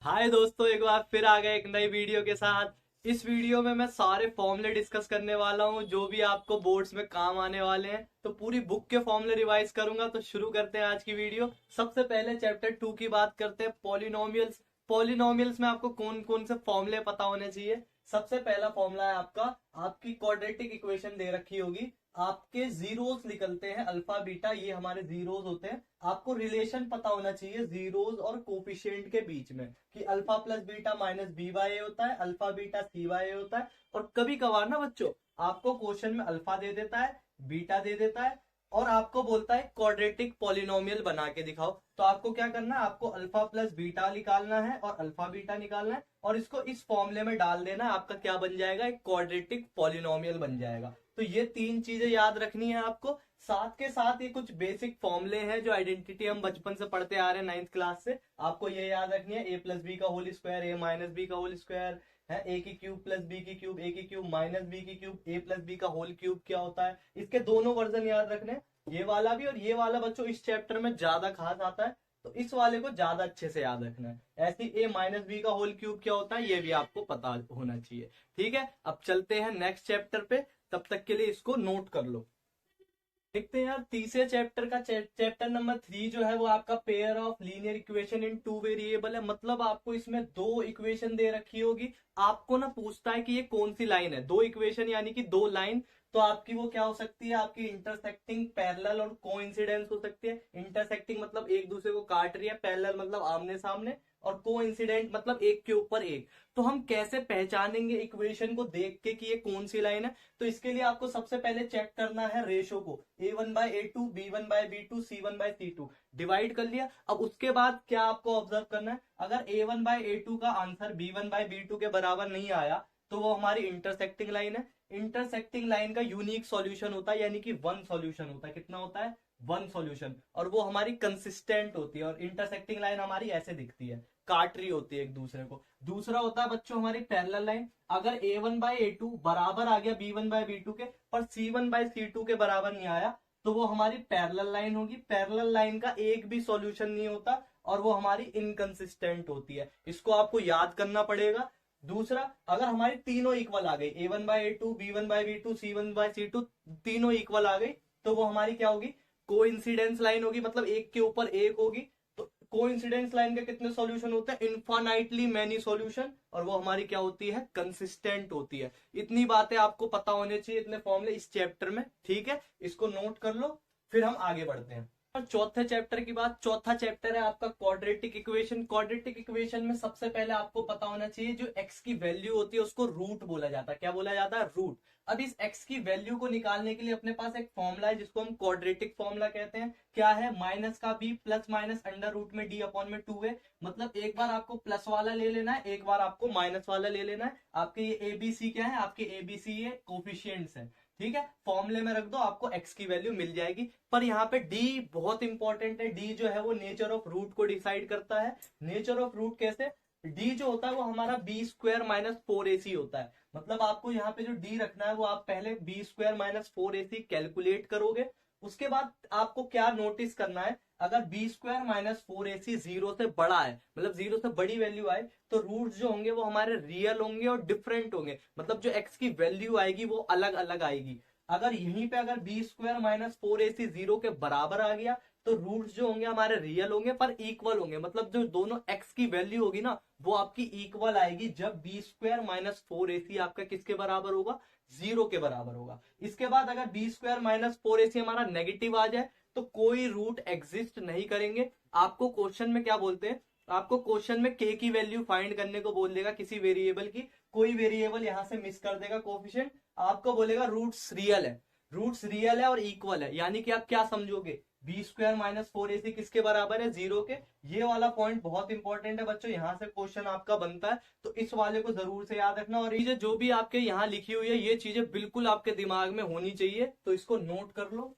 हाय दोस्तों, एक बार फिर आ गए एक नई वीडियो के साथ। इस वीडियो में मैं सारे फॉर्मूले डिस्कस करने वाला हूँ जो भी आपको बोर्ड्स में काम आने वाले हैं। तो पूरी बुक के फॉर्मूले रिवाइज करूंगा। तो शुरू करते हैं आज की वीडियो। सबसे पहले चैप्टर 2 की बात करते हैं, पॉलिनोमियल्स। पॉलिनोमियल्स में आपको कौन कौन से फॉर्मूले पता होने चाहिए। सबसे पहला फॉर्मूला है आपका, आपकी क्वाड्रेटिक इक्वेशन दे रखी होगी, आपके जीरोस निकलते हैं अल्फा बीटा, ये हमारे जीरोस होते हैं। आपको रिलेशन पता होना चाहिए जीरोस और कोफिशिएंट के बीच में, कि alpha plus beta minus B by A होता है, alpha beta C by A होता है। और कभी कभार ना बच्चों, आपको क्वेश्चन में अल्फा दे देता है, बीटा दे देता है, और आपको बोलता है क्वाड्रेटिक पॉलिनोमियल बना के दिखाओ। तो आपको क्या करना है, आपको अल्फा प्लस बीटा निकालना है और अल्फा बीटा निकालना है, और इसको इस फॉर्मूले में डाल देना है। आपका क्या बन जाएगा, एक क्वाड्रेटिक पॉलिनोमियल बन जाएगा। तो ये तीन चीजें याद रखनी है आपको। साथ के साथ ये कुछ बेसिक फॉर्मूले हैं जो आइडेंटिटी हम बचपन से पढ़ते आ रहे हैं, 9th क्लास से। आपको ये याद रखनी है, ए प्लस बी का होल स्क्वायर, ए माइनस बी का होल स्क्वायर है, ए की क्यूब प्लस बी की क्यूब, ए की क्यूब माइनस बी की क्यूब, ए प्लस बी का होल क्यूब क्या होता है। इसके दोनों वर्जन याद रखने हैं, ये वाला भी और ये वाला। बच्चों इस चैप्टर में ज्यादा खास आता है, तो इस वाले को ज्यादा अच्छे से याद रखना है। ऐसे ए माइनस बी का होल क्यूब क्या होता है, ये भी आपको पता होना चाहिए। ठीक है, अब चलते हैं नेक्स्ट चैप्टर पे। तब तक के लिए इसको नोट कर लो। देखते हैं यार, तीसरे चैप्टर का चैप्टर नंबर 3 जो है वो आपका pair of linear equation in two variable है। मतलब आपको इसमें दो इक्वेशन दे रखी होगी। आपको ना पूछता है कि ये कौन सी लाइन है, दो इक्वेशन यानी कि दो लाइन। तो आपकी वो क्या हो सकती है, आपकी इंटरसेक्टिंग, पैरेलल और कोइंसिडेंस हो सकती है। इंटरसेक्टिंग मतलब एक दूसरे को काट रही है, पैरेलल मतलब आमने सामने, और कोइंसिडेंट मतलब एक के ऊपर एक। तो हम कैसे पहचानेंगे इक्वेशन को देख के कि ये कौन सी लाइन है। तो इसके लिए आपको सबसे पहले चेक करना है रेशो को, a1/a2, b1/b2, c1/c2। डिवाइड कर लिया। अब उसके बाद क्या आपको ऑब्जर्व करना है, अगर a1/a2 का आंसर b1/b2 के बराबर नहीं आया तो वो हमारी इंटरसेक्टिंग लाइन है। इंटरसेक्टिंग लाइन का यूनिक सॉल्यूशन होता है, यानी कि वन सॉल्यूशन होता है। कितना होता है, वन सॉल्यूशन। और वो हमारी कंसिस्टेंट होती है। और इंटरसेक्टिंग लाइन हमारी ऐसे दिखती है, काट रही होती है एक दूसरे को। दूसरा होता है बच्चों हमारी पैरेलल लाइन। अगर a1/a2 बराबर आ गया b1/b2 के, पर c1/c2 के बराबर नहीं आया, तो वो हमारी पैरेलल लाइन होगी। पैरेलल लाइन का एक भी सॉल्यूशन नहीं होता और वो हमारी इनकंसिस्टेंट होती है। इसको आपको याद करना पड़ेगा। दूसरा, अगर हमारी तीनों इक्वल आ गई, a1/a2, b1/b2, c1/c2, तीनों इक्वल आ गई, तो वो हमारी क्या होगी, कोइंसिडेंस लाइन होगी। मतलब एक के ऊपर एक होगी। तो कोइंसिडेंस लाइन के कितने सॉल्यूशन होते हैं, इनफाइनाइटली मैनी सॉल्यूशन। और वो हमारी क्या होती है, कंसिस्टेंट होती है। इतनी बातें आपको पता होने चाहिए, इतने फॉर्मूले इस चैप्टर में। ठीक है, इसको नोट कर लो, फिर हम आगे बढ़ते हैं। और चौथे चैप्टर की बात, चौथा चैप्टर है आपका क्वाड्रेटिक इक्वेशन। क्वाड्रेटिक इक्वेशन में सबसे पहले आपको पता होना चाहिए, जो एक्स की वैल्यू होती है उसको रूट बोला जाता है। क्या बोला जाता है, रूट। अब इस एक्स की वैल्यू को निकालने के लिए अपने पास एक फॉर्मूला है जिसको हम क्वाड्रेटिक फॉर्मूला कहते हैं। क्या है, माइनस का B plus minus under root में डी अपॉन में 2 है। मतलब एक बार आपको प्लस वाला ले लेना है, एक बार आपको माइनस वाला ले लेना है। आपके ये एबीसी क्या है, आपके एबीसी ये कोफिशियंट्स है। ठीक है, फॉर्मूले में रख दो, आपको एक्स की वैल्यू मिल जाएगी। पर यहाँ पे डी बहुत इंपॉर्टेंट है। डी जो है वो नेचर ऑफ रूट को डिसाइड करता है। नेचर ऑफ रूट कैसे, डी जो होता है वो हमारा बी स्क्वायर माइनस 4ac होता है। मतलब आपको यहाँ पे जो डी रखना है वो आप पहले B square minus 4ac calculate करोगे। उसके बाद आपको क्या नोटिस करना है, अगर B square minus 4ac zero से बड़ा है, मतलब जीरो से बड़ी वैल्यू आए, तो रूट्स जो होंगे वो हमारे रियल होंगे और डिफरेंट होंगे। मतलब जो एक्स की वैल्यू आएगी वो अलग अलग आएगी। अगर यहीं पे अगर B square minus 4ac zero के बराबर आ गया, तो रूट्स जो होंगे हमारे रियल होंगे पर इक्वल होंगे। मतलब जो दोनों एक्स की वैल्यू होगी ना, वो आपकी इक्वल आएगी जब बी स्क्वायर माइनस 4ac आपका किसके बराबर होगा, जीरो के बराबर होगा। इसके बाद अगर बी स्क्वायर माइनस 4ac हमारा नेगेटिव आ जाए, तो कोई रूट एग्जिस्ट नहीं करेंगे। आपको क्वेश्चन में क्या बोलते हैं, आपको क्वेश्चन में के की वैल्यू फाइंड करने को बोल देगा, किसी वेरिएबल की। कोई वेरिएबल यहां से मिस कर देगा कोफिशिएंट, आपको बोलेगा रूट्स रियल है। रूट्स रियल है और इक्वल है, यानी कि आप क्या समझोगे, बी स्क्वायर माइनस 4ac किसके बराबर है, जीरो के। ये वाला पॉइंट बहुत इंपॉर्टेंट है बच्चों, यहाँ से क्वेश्चन आपका बनता है। तो इस वाले को जरूर से याद रखना। और ये जो भी आपके यहाँ लिखी हुई है, ये चीजें बिल्कुल आपके दिमाग में होनी चाहिए, तो इसको नोट कर लो।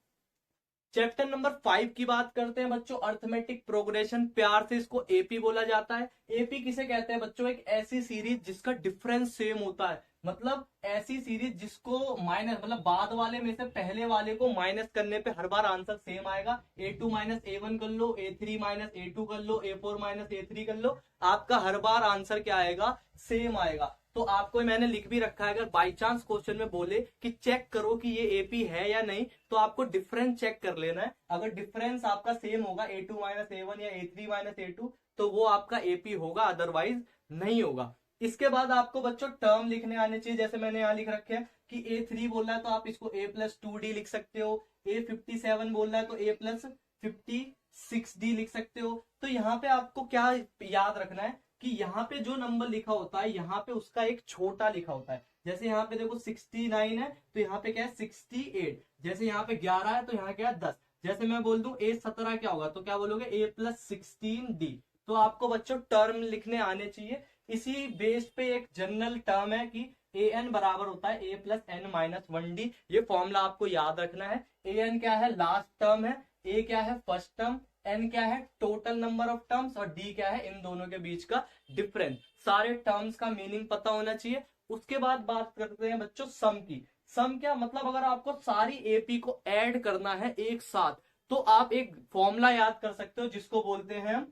चैप्टर नंबर 5 की बात करते हैं बच्चों, अर्थमेटिक प्रोग्रेशन, प्यार से इसको एपी बोला जाता है। एपी किसे कहते हैं बच्चों? एक ऐसी सीरीज जिसका डिफरेंस सेम होता है, मतलब ऐसी सीरीज जिसको माइनस, मतलब बाद वाले में से पहले वाले को माइनस करने पे हर बार आंसर सेम आएगा। A2 माइनस A1 कर लो, A3 माइनस A2 कर लो, A4 माइनस A3 कर लो, आपका हर बार आंसर क्या आएगा? सेम आएगा। तो आपको मैंने लिख भी रखा है, अगर बाई चांस क्वेश्चन में बोले कि चेक करो कि ये एपी है या नहीं, तो आपको डिफरेंस चेक कर लेना है। अगर डिफरेंस आपका सेम होगा A2 माइनस A1 या A3 माइनस A2, तो वो आपका एपी होगा, अदरवाइज नहीं होगा। इसके बाद आपको बच्चों टर्म लिखने आने चाहिए, जैसे मैंने यहाँ लिख रखे हैं कि A3 बोल रहा है तो आप इसको A+2D लिख सकते हो। A57 बोल रहा है तो A+56D लिख सकते हो। तो यहाँ पे आपको क्या याद रखना है कि यहाँ पे जो नंबर लिखा होता है, यहाँ पे उसका एक छोटा लिखा होता है। जैसे यहाँ पे देखो 69 है तो यहाँ पे क्या है? 68। जैसे यहाँ पे 11 है तो यहाँ क्या है? 10। जैसे मैं बोल दूं A17 क्या होगा, तो क्या बोलोगे? A+16D। तो आपको बच्चों टर्म लिखने आने चाहिए। इसी बेस पे एक जनरल टर्म है कि an बराबर होता है A+n-1D। ये फॉर्मूला आपको याद रखना है। an क्या है? लास्ट टर्म है। a क्या है? First term. n क्या है? Total number of terms. और d क्या है? इन दोनों के बीच का डिफरेंस। सारे टर्म्स का मीनिंग पता होना चाहिए। उसके बाद बात करते हैं बच्चों सम की। सम क्या मतलब? अगर आपको सारी एपी को ऐड करना है एक साथ, तो आप एक फॉर्मूला याद कर सकते हो जिसको बोलते हैं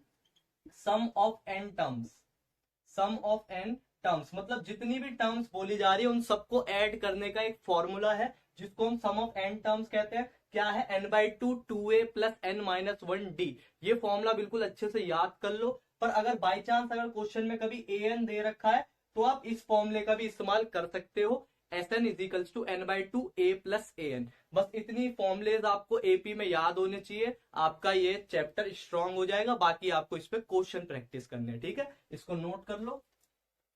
sum of n terms. Sum of n terms मतलब जितनी भी टर्म्स बोली जा रही है उन सबको ऐड करने का एक फॉर्मूला है, जिसको हम सम ऑफ एन टर्म्स कहते हैं। क्या है? n/2 2a plus n-1d। ये फॉर्मूला बिल्कुल अच्छे से याद कर लो। पर अगर बाई चांस अगर क्वेश्चन में कभी an दे रखा है, तो आप इस फॉर्मूले का भी इस्तेमाल कर सकते हो। Sn equals to n/2 a plus an। बस इतनी फॉर्मुलेज आपको एपी में याद होने चाहिए, आपका ये चैप्टर स्ट्रांग हो जाएगा। बाकी आपको इस पे क्वेश्चन प्रैक्टिस करने हैं, ठीक है? इसको नोट कर लो।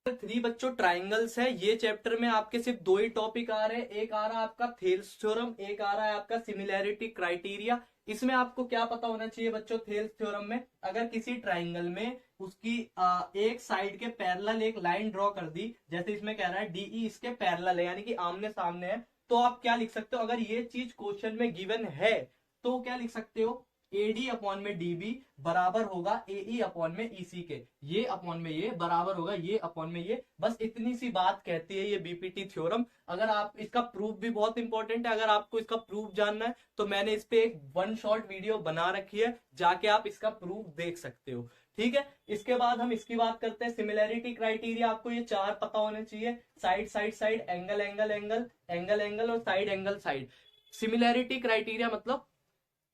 3 बच्चों ट्राइंगल्स है। ये चैप्टर में आपके सिर्फ 2 ही टॉपिक आ रहे हैं। एक आ रहा है आपका थेल्स थ्योरम, एक आ रहा है आपका सिमिलैरिटी क्राइटेरिया। इसमें आपको क्या पता होना चाहिए बच्चों? थेल्स थ्योरम में अगर किसी ट्राइंगल में उसकी एक साइड के पैरेलल एक लाइन ड्रॉ कर दी, जैसे इसमें कह रहा है डीई इसके पैरेलल है, यानी कि आमने सामने है, तो आप क्या लिख सकते हो? अगर ये चीज क्वेश्चन में गिवन है तो क्या लिख सकते हो? एडी अपॉन में डीबी बराबर होगा एई अपॉन में ईसी के। ये अपॉन में ये बराबर होगा ये अपॉन में ये। बस इतनी सी बात कहती है ये बीपीटी थ्योरम। अगर आप इसका प्रूफ भी बहुत इंपॉर्टेंट है, अगर आपको इसका प्रूफ जानना है तो मैंने इस पे एक 1 शॉट वीडियो बना रखी है, जाके आप इसका प्रूफ देख सकते हो, ठीक है? इसके बाद हम इसकी बात करते हैं सिमिलैरिटी क्राइटेरिया। आपको ये 4 पता होने चाहिए, side side side, angle angle angle, angle angle और side angle side. Similarity criteria मतलब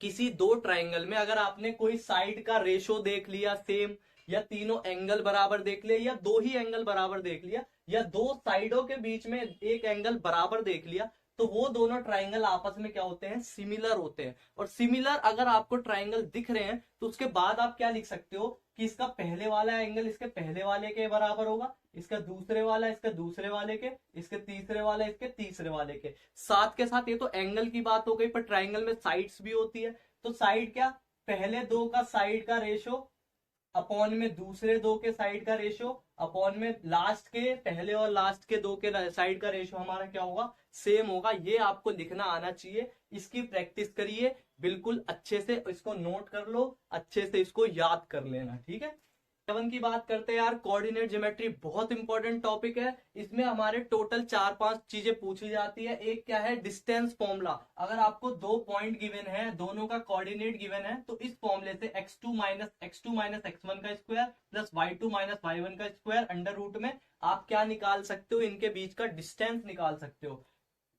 किसी दो ट्राइंगल में अगर आपने कोई साइड का रेशो देख लिया सेम, या तीनों एंगल बराबर देख लिया, या 2 ही एंगल बराबर देख लिया, या 2 साइडों के बीच में एक एंगल बराबर देख लिया, तो वो दोनों ट्राइंगल आपस में क्या होते हैं? सिमिलर होते हैं। और सिमिलर अगर आपको ट्राइंगल दिख रहे हैं तो उसके बाद आप क्या लिख सकते हो कि इसका पहले वाला एंगल इसके पहले वाले के बराबर होगा, इसका दूसरे वाला इसके दूसरे वाले के, इसके तीसरे वाला इसके तीसरे वाले के। साथ के साथ ये तो एंगल की बात हो गई, पर ट्राइंगल में साइड्स भी होती है। तो साइड क्या? पहले 2 का साइड का रेशो अपॉन में दूसरे 2 के साइड का रेशो अपॉन में लास्ट के पहले और लास्ट के 2 के साइड का रेशो हमारा क्या होगा? सेम होगा। ये आपको लिखना आना चाहिए। इसकी प्रैक्टिस करिए बिल्कुल अच्छे से, इसको नोट कर लो, अच्छे से इसको याद कर लेना, ठीक है? 7 की बात करते हैं यार। कोऑर्डिनेट ज्योमेट्री बहुत इंपॉर्टेंट टॉपिक है। इसमें हमारे टोटल 4-5 चीजें पूछी जाती है। एक क्या है? Distance formula. अगर आपको 2 पॉइंट गिवन है, दोनों का कोऑर्डिनेट गिवन है, तो इस फॉर्मूले से x2 माइनस x1 का square plus y2 minus y1 का स्क्वायर अंडर रूट में आप क्या निकाल सकते हो? इनके बीच का डिस्टेंस निकाल सकते हो।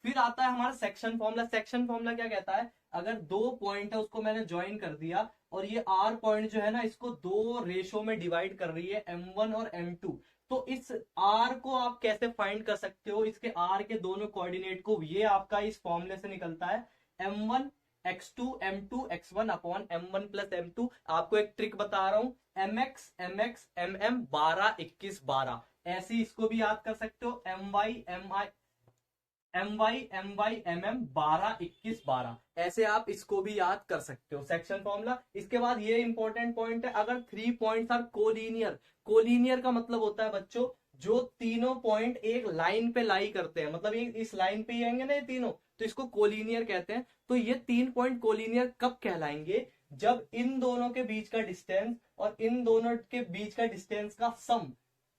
फिर आता है हमारा सेक्शन फॉर्मूला। सेक्शन फॉर्मूला क्या कहता है? अगर 2 पॉइंट है उसको मैंने ज्वाइन कर दिया, और ये आर पॉइंट जो है ना इसको 2 रेशो में डिवाइड कर रही है, m1 और m2, तो इस आर को आप कैसे फाइंड कर सकते हो? इसके आर के दोनों कोऑर्डिनेट को, ये आपका इस फॉर्मूले से निकलता है m1 x2 m2 x1 upon m1 plus m2। आपको एक ट्रिक बता रहा हूं, mx mx mm 12 21 12, ऐसे इसको भी याद कर सकते हो। my mm 12 21 12, ऐसे आप इसको भी याद कर सकते हो, सेक्शन फॉर्मूला। इसके बाद ये इंपॉर्टेंट पॉइंट है, अगर 3 पॉइंट्स आर कोलिनियर। कोलिनियर का मतलब होता है बच्चों जो तीनों पॉइंट एक लाइन पे लाई करते हैं, मतलब ये इस लाइन पे ही आएंगे ना ये तीनों, तो इसको कोलिनियर कहते हैं। तो ये 3 पॉइंट कोलिनियर कब कहलाएंगे? जब इन दोनों के बीच का डिस्टेंस और इन दोनों के बीच का डिस्टेंस का सम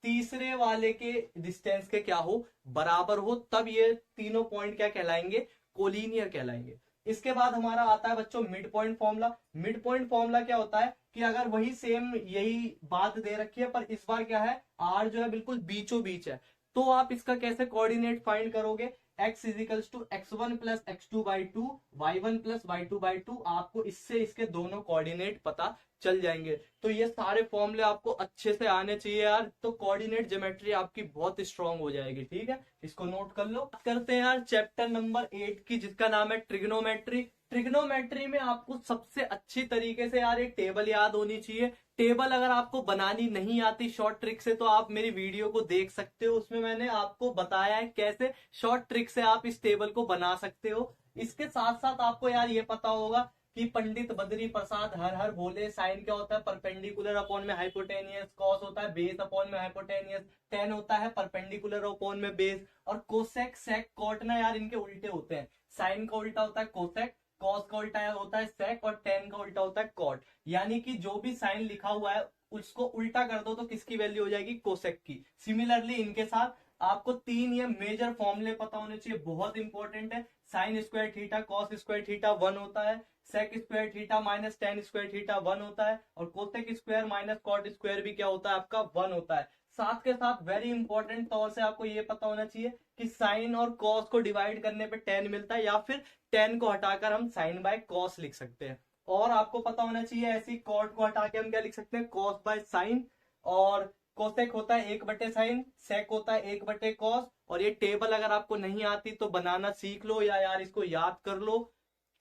तीसरे वाले के डिस्टेंस के क्या हो, बराबर हो, तब ये तीनों पॉइंट क्या कहलाएंगे? कोलिनियर कहलाएंगे। इसके बाद हमारा आता है बच्चों mid point formula. Mid point formula क्या होता है कि अगर वही सेम यही बात दे रखी है पर इस बार क्या है, आर जो है बिल्कुल बीचों बीच है, तो आप इसका कैसे कोऑर्डिनेट फाइंड करोगे? x equals to x1 plus x2 by two, y1 plus y2 by two. आपको इससे इसके दोनों कोऑर्डिनेट पता चल जाएंगे। तो ये सारे फॉर्मूले आपको अच्छे से आने चाहिए यार, तो कोऑर्डिनेट ज्योमेट्री आपकी बहुत स्ट्रांग हो जाएगी। ठीक है, इसको नोट कर लो। करते हैं यार चैप्टर नंबर 8 की, जिसका नाम है ट्रिग्नोमेट्री। ट्रिग्नोमेट्री में आपको सबसे अच्छी तरीके से यार एक टेबल याद होनी चाहिए। टेबल अगर आपको बनानी नहीं आती शॉर्ट ट्रिक से, तो आप मेरी वीडियो को देख सकते हो, उसमें मैंने आपको बताया है कैसे शॉर्ट ट्रिक से आप इस टेबल को बना सकते हो। इसके साथ साथ आपको यार ये पता होगा कि पंडित बद्री प्रसाद हर हर बोले साइन क्या होता है? परपेंडिकुलर अपॉन में हाइपोटेनियस, कॉस होता है बेस अपॉन में हाइपोटेनियस, टेन होता है परपेंडिकुलर अपॉन में बेस, और कोसेक सेक कॉट ना यार इनके उल्टे होते हैं। साइन का उल्टा होता है कोसेक, कॉस का उल्टा होता है सेक, और टेन का उल्टा होता है कॉट। यानी कि जो भी साइन लिखा हुआ है उसको उल्टा कर दो तो किसकी वैल्यू हो जाएगी? कोसेक की। सिमिलरली इनके साथ आपको 3 ये मेजर फॉर्मूले पता होने चाहिए, बहुत इंपॉर्टेंट है। Sine square theta cos square theta 1 होता है, sec square theta minus tan square theta 1 होता है, और cosec square minus cot square भी क्या होता है? आपका 1 होता है। साथ के साथ वेरी इंपॉर्टेंट तौर से आपको ये पता होना चाहिए कि साइन और कॉस को डिवाइड करने पे टेन मिलता है, या फिर टेन को हटाकर हम साइन बाय कॉस लिख सकते हैं। और आपको पता होना चाहिए ऐसी कॉट को हटा के हम क्या लिख सकते हैं? Cos by sine. और कोसेक होता है 1/साइन, सेक होता है 1/कॉस। और ये टेबल अगर आपको नहीं आती तो बनाना सीख लो, या यार इसको याद कर लो।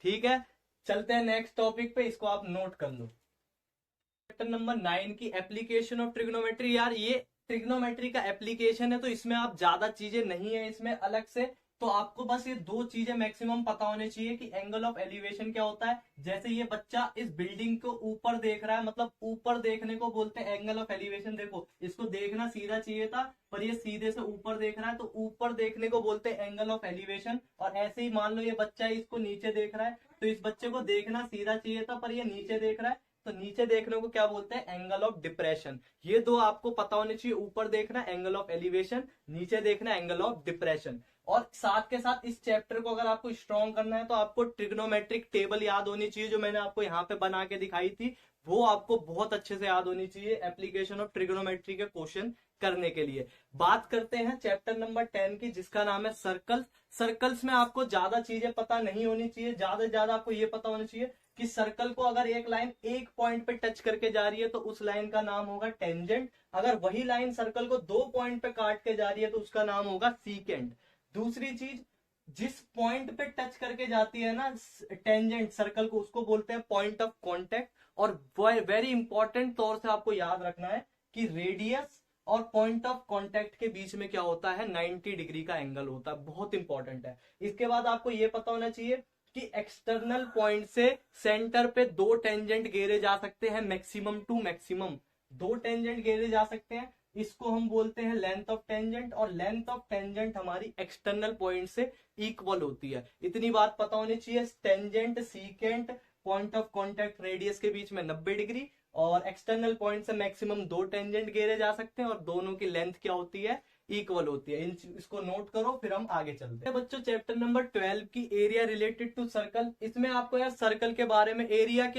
ठीक है, चलते हैं नेक्स्ट टॉपिक पे, इसको आप नोट कर लो। चैप्टर नंबर 9 की एप्लीकेशन ऑफ ट्रिग्नोमेट्री। यार ये ट्रिग्नोमेट्री का एप्लीकेशन है, तो इसमें आप ज्यादा चीजें नहीं है इसमें अलग से, तो आपको बस ये 2 चीजें मैक्सिमम पता होनी चाहिए कि एंगल ऑफ एलिवेशन क्या होता है। जैसे ये बच्चा इस बिल्डिंग को ऊपर देख रहा है, मतलब ऊपर देखने को बोलते हैं एंगल ऑफ एलिवेशन। देखो इसको देखना सीधा चाहिए था पर ये सीधे से ऊपर देख रहा है, तो ऊपर देखने को बोलते हैं एंगल ऑफ एलिवेशन। और ऐसे ही मान लो ये बच्चा इसको नीचे देख रहा है, तो इस बच्चे को देखना सीधा चाहिए था पर ये नीचे देख रहा है, तो नीचे देखने को क्या बोलते हैं? Angle of depression. ये 2 आपको पता होने चाहिए, ऊपर देखना एंगल ऑफ एलिवेशन, नीचे देखना एंगल ऑफ डिप्रेशन। और साथ के साथ इस चैप्टर को अगर आपको स्ट्रॉन्ग करना है तो आपको ट्रिग्नोमेट्रिक टेबल याद होनी चाहिए, जो मैंने आपको यहाँ पे बना के दिखाई थी, वो आपको बहुत अच्छे से याद होनी चाहिए एप्लीकेशन ऑफ ट्रिग्नोमेट्री के क्वेश्चन करने के लिए। बात करते हैं चैप्टर नंबर 10 की, जिसका नाम है सर्कल। सर्कल्स में आपको ज्यादा चीजें पता नहीं होनी चाहिए, ज्यादा से ज्यादा आपको ये पता होना चाहिए कि सर्कल को अगर एक लाइन एक पॉइंट पे टच करके जा रही है तो उस लाइन का नाम होगा टेंजेंट। अगर वही लाइन सर्कल को 2 पॉइंट पे काट के जा रही है तो उसका नाम होगा सीकेंट। दूसरी चीज, जिस पॉइंट पे टच करके जाती है ना टेंजेंट सर्कल को, उसको बोलते हैं पॉइंट ऑफ कांटेक्ट। और वेरी इंपॉर्टेंट तौर से आपको याद रखना है कि रेडियस और पॉइंट ऑफ कांटेक्ट के बीच में क्या होता है? 90 डिग्री का एंगल होता है, बहुत इंपॉर्टेंट है। इसके बाद आपको यह पता होना चाहिए कि एक्सटर्नल पॉइंट से सेंटर पे 2 टेंजेंट घेरे जा सकते हैं, मैक्सिमम टू मैक्सिमम 2 टेंजेंट घेरे जा सकते हैं। इसको हम बोलते हैं लेंथ ऑफ टेंजेंट, और लेंथ ऑफ टेंजेंट हमारी एक्सटर्नल पॉइंट से इक्वल होती है। इतनी बात पता होनी चाहिए। Tangent secant point of contact radius के बीच में 90 डिग्री, और एक्सटर्नल पॉइंट से मैक्सिमम 2 टेंजेंट घेरे जा सकते हैं, और दोनों की लेंथ क्या होती है? इक्वल होती है। इसको नोट करो, फिर हम आगे चलते हैं। बच्चों चैप्टर नंबर 12 की एरिया रिलेटेड टू सर्कल। इसमें आपको यार सर्कल के बारे में,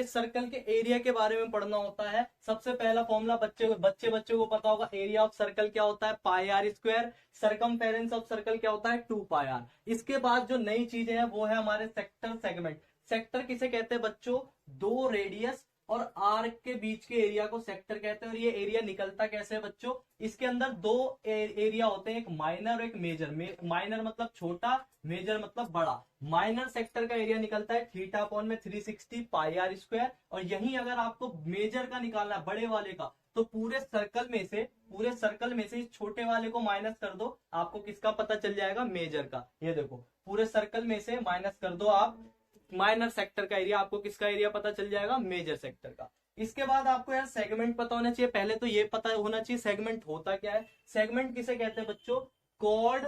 सर्कल के एरिया के बारे में पढ़ना होता है। सबसे पहला फॉर्मूला बच्चे को पता होगा, एरिया ऑफ सर्कल क्या होता है? Pi are square. Circumference of circle क्या होता है? 2 पाई आर। इसके बाद जो नई चीजें हैं वो है हमारे सेक्टर सेगमेंट। सेक्टर किसे कहते हैं बच्चों? 2 रेडियस और आर्क के बीच के एरिया को सेक्टर कहते हैं। और ये एरिया निकलता कैसे है बच्चों? इसके अंदर 2 एरिया होते हैं, एक माइनर और एक मेजर। माइनर मतलब छोटा, मेजर मतलब बड़ा। माइनर सेक्टर का एरिया निकलता है थीटा अपॉन में 360 पाई आर स्क्वायर। और यही अगर आपको मेजर का निकालना है, बड़े वाले का, तो पूरे सर्कल में से इस छोटे वाले को माइनस कर दो, आपको किसका पता चल जाएगा? मेजर का। ये देखो पूरे सर्कल में से माइनस कर दो आप माइनर सेक्टर का एरिया, आपको किसका एरिया पता चल जाएगा? मेजर सेक्टर का। इसके बाद आपको यार सेगमेंट पता होना चाहिए। पहले तो ये पता होना चाहिए सेगमेंट होता क्या है। सेगमेंट किसे कहते हैं बच्चों? कॉर्ड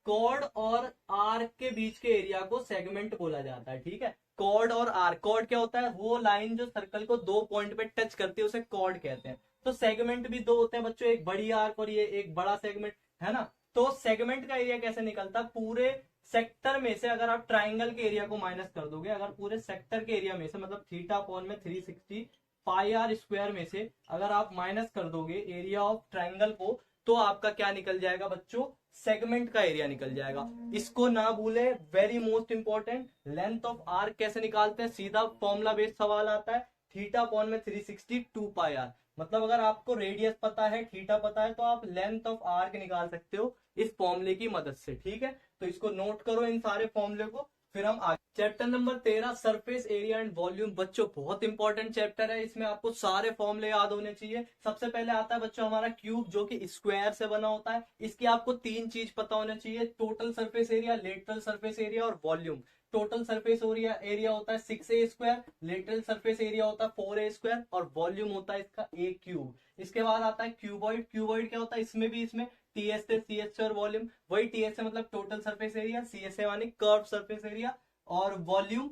कॉर्ड और आर्क के बीच के एरिया को सेगमेंट बोला जाता है। ठीक है, कॉर्ड और आर्क, कॉर्ड क्या होता है, वो लाइन जो सर्कल को दो पॉइंट पे टच करती है उसे कॉर्ड कहते हैं। तो सेगमेंट भी दो होते हैं बच्चों, एक बड़ी आर्क और ये एक बड़ा सेगमेंट, है ना। तो सेगमेंट का एरिया कैसे निकलता है, पूरे सेक्टर में से अगर आप ट्राइंगल के एरिया को माइनस कर दोगे, अगर पूरे सेक्टर के एरिया में से मतलब थीटा अपॉन में 360 पाई आर स्क्वायर में से अगर आप माइनस कर दोगे एरिया ऑफ ट्राइंगल को, तो आपका क्या निकल जाएगा बच्चों, सेगमेंट का एरिया निकल जाएगा। इसको ना भूले, very most important. Length of arc कैसे निकालते हैं, सीधा फॉर्मूला बेस्ड सवाल आता है, थीटा अपॉन में 360 2 पाई आर। मतलब अगर आपको रेडियस पता है, थीटा पता है, तो आप लेंथ ऑफ आर्क निकाल सकते हो इस फॉर्मूले की मदद से। ठीक है, तो इसको नोट करो इन सारे फॉर्मूले को, फिर हम आगे। Chapter number 13 surface area and volume. बच्चों बहुत इंपॉर्टेंट चैप्टर है, इसमें आपको सारे फॉर्मूले याद होने चाहिए। सबसे पहले आता है बच्चों हमारा क्यूब, जो कि स्क्वायर से बना होता है। इसकी आपको तीन चीज पता होना चाहिए, total surface area, lateral surface area और वॉल्यूम। टोटल सरफेस एरिया होता है 6a square, lateral surface area होता है 4a स्क्वायर और वॉल्यूम होता है इसका a क्यूब। इसके बाद आता है क्यूबॉइड। क्यूबॉइड क्या होता है, इसमें टीएस से सी एच और वॉल्यूम, वही टीएस से मतलब total surface area, C S से मानी कर्व सरफेस एरिया, और वॉल्यूम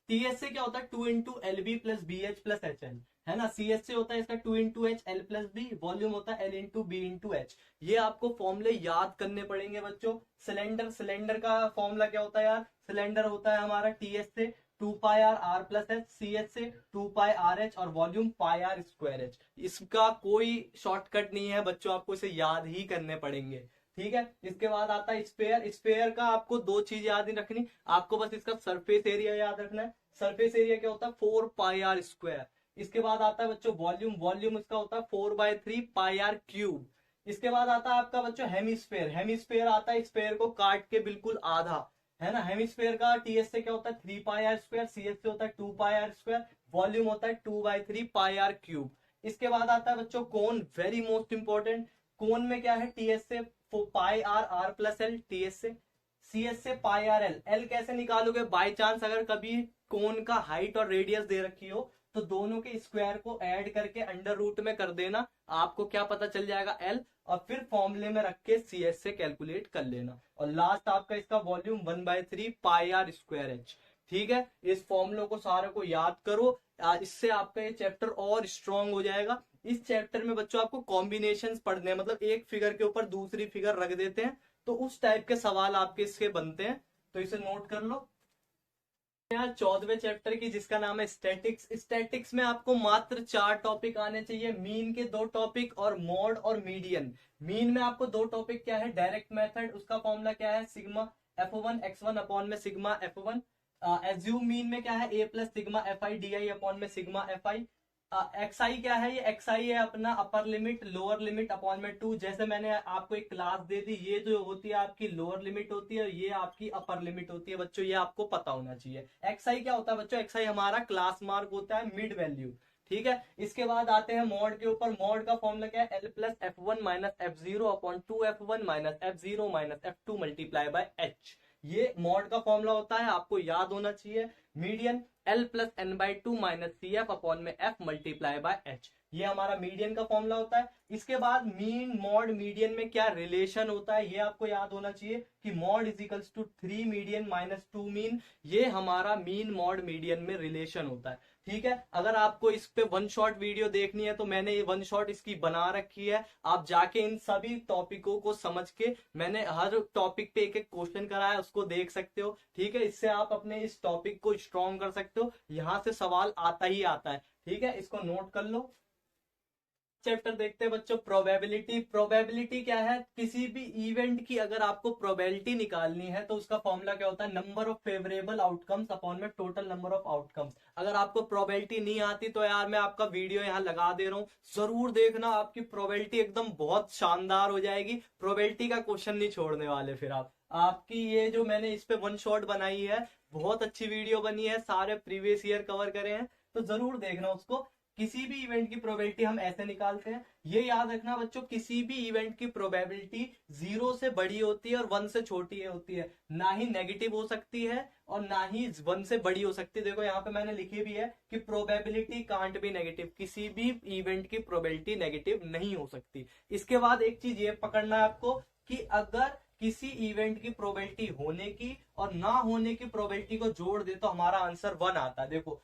टीएस से क्या होता है 2 into L B plus B H plus H L, है ना। सी एस से होता है इसका 2 into H L plus B, volume होता है L into B into H. ये आपको फॉर्मूले याद करने पड़ेंगे बच्चों। सिलेंडर का फॉर्मूला क्या होता है यार, सिलेंडर होता है हमारा टीएस से 2 pi r r plus h, C h से 2 पाई आर एच और volume pi are square h. इसका कोई शॉर्टकट नहीं है बच्चों, आपको इसे याद ही करने पड़ेंगे। ठीक है, इसके बाद आता है स्पेयर। स्पेयर का आपको दो चीज याद नहीं रखनी, आपको बस इसका सरफेस एरिया याद रखना है। सरफेस एरिया क्या होता है 4 पाई आर स्क्वायर। इसके बाद आता है बच्चों वॉल्यूम। वॉल्यूम इसका होता है 4/3 पाई आर क्यूब। इसके बाद आता है आपका बच्चों हेमिस्फेयर। हेमिस्फेयर आता है स्पेयर को काट के बिल्कुल आधा, है ना। हेमिस्फेयर का टीएस से क्या होता है 3 पाई आर स्क्वायर, सीएस से होता है 2 पाई आर स्क्वायर, वॉल्यूम होता है 2/3 पाई आर क्यूब। इसके बाद आता है बच्चों cone, very most important. Cone में क्या है, टीएस से pi r r plus l, TS से, सीएस से पाई आर एल। एल कैसे निकालोगे, बाय चांस अगर कभी कोन का हाइट और रेडियस दे रखी हो तो दोनों के स्क्वायर को ऐड करके अंडर रूट में कर देना, आपको क्या पता चल जाएगा एल, और फिर फॉर्मूले में रख के सीएस से कैलकुलेट कर लेना। और लास्ट आपका इसका volume 1/3 pi are square H. ठीक है, इस फॉर्मूलों को सारे को याद करो, इससे आपका ये चैप्टर और स्ट्रांग हो जाएगा। इस चैप्टर में बच्चों आपको कॉम्बिनेशंस पढ़ने हैं, मतलब एक फिगर के ऊपर दूसरी फिगर रख देते हैं, तो उस टाइप के सवाल आपके इसके बनते हैं, तो इसे नोट कर लो। यार 14वें चैप्टर की, जिसका नाम है स्टैटिक्स। स्टैटिक्स में आपको मात्र 4 टॉपिक आने चाहिए, मीन के 2 टॉपिक और मॉड और मीडियन। मीन में आपको 2 टॉपिक क्या है, डायरेक्ट मेथड, उसका फॉर्मूला क्या है सिग्मा f1 x1 अपॉन में सिग्मा f1। एज्यूम मीन में क्या है a plus sigma fi di upon में सिग्मा fi। xi क्या है, ये xi है अपना upper limit lower limit upon में 2। जैसे मैंने आपको एक क्लास दे दी, ये जो होती है आपकी लोअर लिमिट होती है और ये आपकी अपर लिमिट होती है बच्चों, ये आपको पता होना चाहिए। xi क्या होता है बच्चों, xi हमारा क्लास मार्क होता है, मिड वैल्यू। ठीक है, इसके बाद आते हैं मॉड के ऊपर। मॉड का फॉर्मूला क्या है, l plus f1 minus f0 upon 2f1 minus f0 minus f2 multiply by h। ये मॉड का फॉर्मूला होता है, आपको याद होना चाहिए। Median L plus n/2 minus C F upon में f मल्टीप्लाई बाय h, ये हमारा मीडियन का फॉर्मूला होता है। इसके बाद मीन मॉड मीडियन में क्या रिलेशन होता है, ये आपको याद होना चाहिए कि mode is equals to 3 median minus 2 mean, ये हमारा मीन मॉड मीडियन में रिलेशन होता है। ठीक है, अगर आपको इस पे वन शॉट वीडियो देखनी है तो मैंने ये वन शॉट इसकी बना रखी है, आप जाके इन सभी टॉपिकों को समझ के, मैंने हर टॉपिक पे एक एक क्वेश्चन कराया, उसको देख सकते हो। ठीक है, इससे आप अपने इस टॉपिक को स्ट्रॉन्ग कर सकते हो, यहाँ से सवाल आता ही आता है। ठीक है, इसको नोट कर लो। चैप्टर देखते हैं बच्चों प्रोबेबिलिटी। प्रोबेबिलिटी क्या है, किसी भी इवेंट की अगर आपको प्रोबेबिलिटी निकालनी है तो उसका फॉर्मूला क्या होता है, number of favourable outcomes upon में टोटल नंबर ऑफ आउटकम्स। अगर आपको प्रोबेबिलिटी नहीं आती तो यार मैं आपका वीडियो यहाँ लगा दे रहा हूँ, जरूर देखना, आपकी प्रोबेबिलिटी एकदम बहुत शानदार हो जाएगी। प्रोबेबिलिटी का क्वेश्चन नहीं छोड़ने वाले फिर आप। आपकी ये जो मैंने इस पे वन शॉट बनाई है, बहुत अच्छी वीडियो बनी है, सारे प्रीवियस ईयर कवर करे हैं, तो जरूर देखना उसको। किसी भी इवेंट की प्रोबेबिलिटी हम ऐसे निकालते हैं, ये याद रखना बच्चों, किसी भी इवेंट की प्रोबेबिलिटी 0 से बड़ी होती है और 1 से छोटी होती है, ना ही नेगेटिव हो सकती है और ना ही 1 से बड़ी हो सकती है। देखो यहाँ पे मैंने लिखी भी है कि प्रोबेबिलिटी कांट बी नेगेटिव, किसी भी इवेंट की प्रोबेबिलिटी नेगेटिव नहीं हो सकती। इसके बाद एक चीज ये पकड़ना है आपको कि अगर किसी इवेंट की प्रोबेबिलिटी होने की और ना होने की प्रोबेबिलिटी को जोड़ दे तो हमारा आंसर 1 आता है। देखो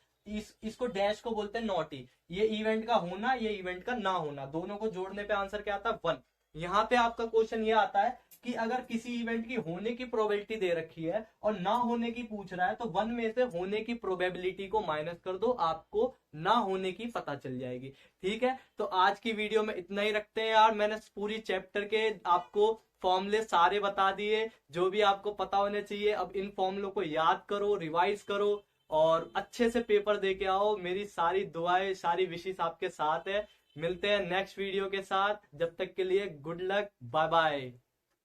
इसको डैश को बोलते हैं नॉटी, ये इवेंट का होना, ये इवेंट का ना होना, दोनों को जोड़ने पे आंसर क्या आता है 1। यहाँ पे आपका क्वेश्चन ये आता है कि अगर किसी इवेंट की होने की प्रोबेबिलिटी दे रखी है और ना होने की पूछ रहा है तो 1 में से होने की प्रोबेबिलिटी को माइनस कर दो, आपको ना होने की पता चल जाएगी। ठीक है, तो आज की वीडियो में इतना ही रखते हैं यार। मैंने पूरी चैप्टर के आपको फॉर्मूले सारे बता दिए जो भी आपको पता होने चाहिए। अब इन फॉर्मूलों को याद करो, रिवाइज करो और अच्छे से पेपर दे के आओ। मेरी सारी दुआएं, सारी विशेष आपके साथ है। मिलते हैं नेक्स्ट वीडियो के साथ, जब तक के लिए गुड लक, बाय बाय।